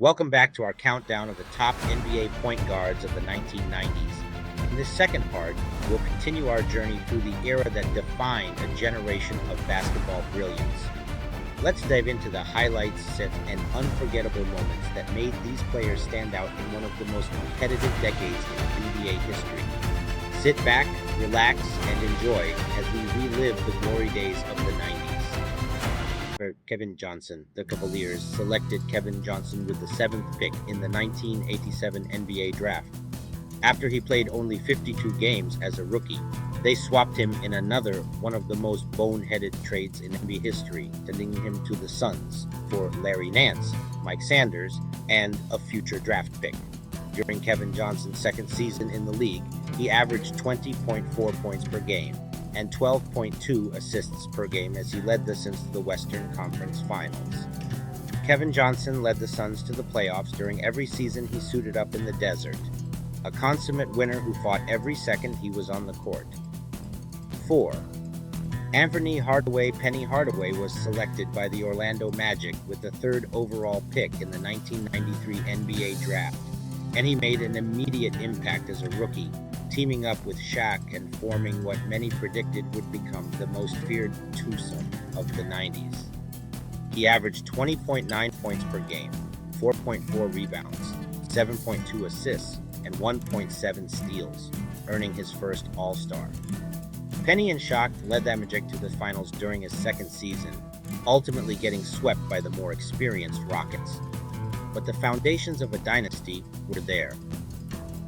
Welcome back to our countdown of the top NBA point guards of the 1990s. In this second part, we'll continue our journey through the era that defined a generation of basketball brilliance. Let's dive into the highlights and unforgettable moments that made these players stand out in one of the most competitive decades in NBA history. Sit back, relax, and enjoy as we relive the glory days of the 90s. Kevin Johnson. The Cavaliers selected Kevin Johnson with the seventh pick in the 1987 NBA draft. After he played only 52 games as a rookie, they swapped him in another one of the most boneheaded trades in NBA history, sending him to the Suns for Larry Nance, Mike Sanders, and a future draft pick. During Kevin Johnson's second season in the league, he averaged 20.4 points per game and 12.2 assists per game as he led the Suns to the Western Conference Finals. Kevin Johnson led the Suns to the playoffs during every season he suited up in the desert, a consummate winner who fought every second he was on the court. 4. Penny Hardaway was selected by the Orlando Magic with the third overall pick in the 1993 NBA draft, and he made an immediate impact as a rookie, teaming up with Shaq and forming what many predicted would become the most feared twosome of the 90s. He averaged 20.9 points per game, 4.4 rebounds, 7.2 assists, and 1.7 steals, earning his first All-Star. Penny and Shaq led that Magic to the finals during his second season, ultimately getting swept by the more experienced Rockets. But the foundations of a dynasty were there.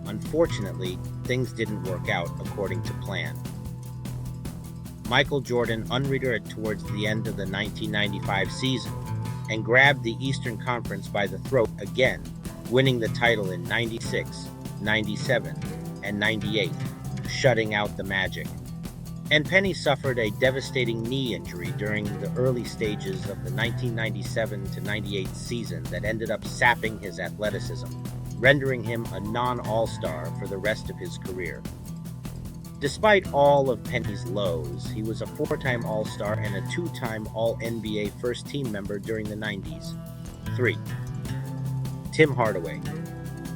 Unfortunately, things didn't work out according to plan. Michael Jordan unretired towards the end of the 1995 season and grabbed the Eastern Conference by the throat again, winning the title in 96, 97, and 98, shutting out the Magic. And Penny suffered a devastating knee injury during the early stages of the 1997-98 season that ended up sapping his athleticism, rendering him a non-all-star for the rest of his career. Despite all of Penny's lows, he was a four-time All-Star and a two-time All-NBA first-team member during the 90s. 3. Tim Hardaway.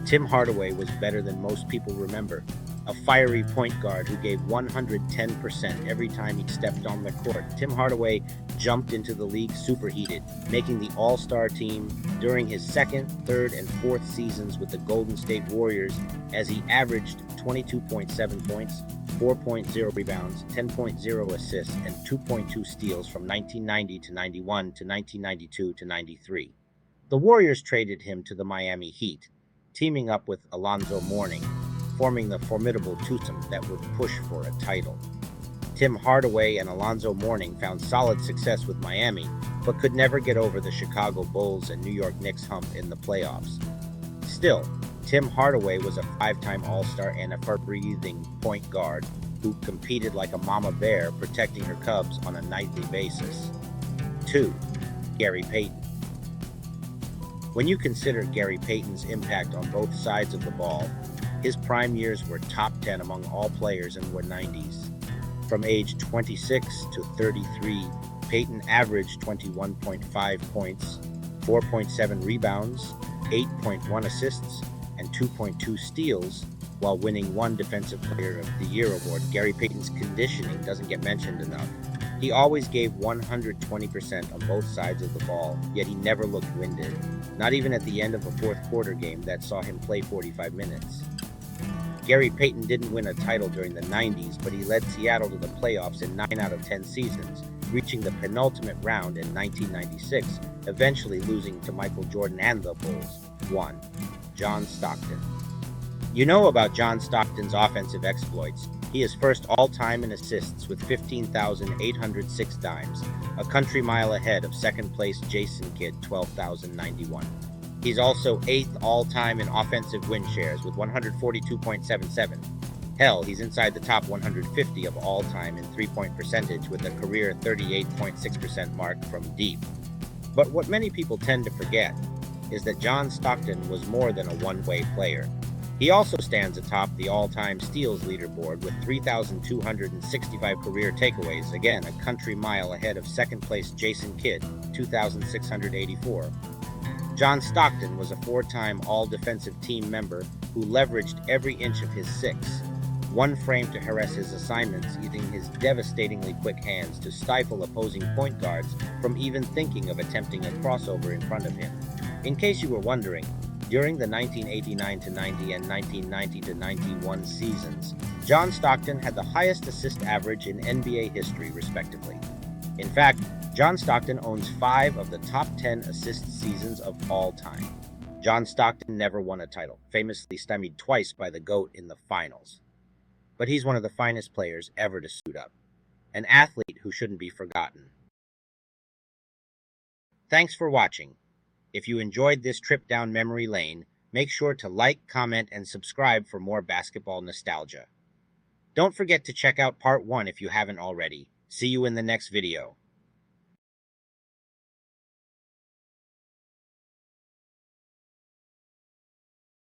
Tim Hardaway was better than most people remember, a fiery point guard who gave 110% every time he stepped on the court. Tim Hardaway jumped into the league superheated, making the All-Star team during his second, third, and fourth seasons with the Golden State Warriors as he averaged 22.7 points, 4.0 rebounds, 10.0 assists, and 2.2 steals from 1990 to 91 to 1992 to 93. The Warriors traded him to the Miami Heat, teaming up with Alonzo Mourning, forming the formidable twosome that would push for a title. Tim Hardaway and Alonzo Mourning found solid success with Miami, but could never get over the Chicago Bulls and New York Knicks hump in the playoffs. Still, Tim Hardaway was a five-time All-Star and a fire-breathing point guard who competed like a mama bear protecting her cubs on a nightly basis. 2. Gary Payton. When you consider Gary Payton's impact on both sides of the ball, his prime years were top 10 among all players in the 90s. From age 26 to 33, Payton averaged 21.5 points, 4.7 rebounds, 8.1 assists, and 2.2 steals, while winning one Defensive Player of the Year award. Gary Payton's conditioning doesn't get mentioned enough. He always gave 120% on both sides of the ball, yet he never looked winded, not even at the end of a fourth quarter game that saw him play 45 minutes. Gary Payton didn't win a title during the 90s, but he led Seattle to the playoffs in 9 out of 10 seasons, reaching the penultimate round in 1996, eventually losing to Michael Jordan and the Bulls. 1. John Stockton. You know about John Stockton's offensive exploits. He is first all-time in assists with 15,806 dimes, a country mile ahead of second-place Jason Kidd, 12,091. He's also 8th all-time in offensive win shares with 142.77. Hell, he's inside the top 150 of all time in three-point percentage with a career 38.6% mark from deep. But what many people tend to forget is that John Stockton was more than a one-way player. He also stands atop the all-time steals leaderboard with 3,265 career takeaways, again a country mile ahead of second-place Jason Kidd, 2,684. John Stockton was a four-time all-defensive team member who leveraged every inch of his six, one frame to harass his assignments, using his devastatingly quick hands to stifle opposing point guards from even thinking of attempting a crossover in front of him. In case you were wondering, during the 1989-90 and 1990-91 seasons, John Stockton had the highest assist average in NBA history, respectively. In fact, John Stockton owns 5 of the top 10 assist seasons of all time. John Stockton never won a title, famously stymied twice by the GOAT in the finals. But he's one of the finest players ever to suit up. An athlete who shouldn't be forgotten. Thanks for watching. If you enjoyed this trip down memory lane, make sure to like, comment, and subscribe for more basketball nostalgia. Don't forget to check out part 1 if you haven't already. See you in the next video.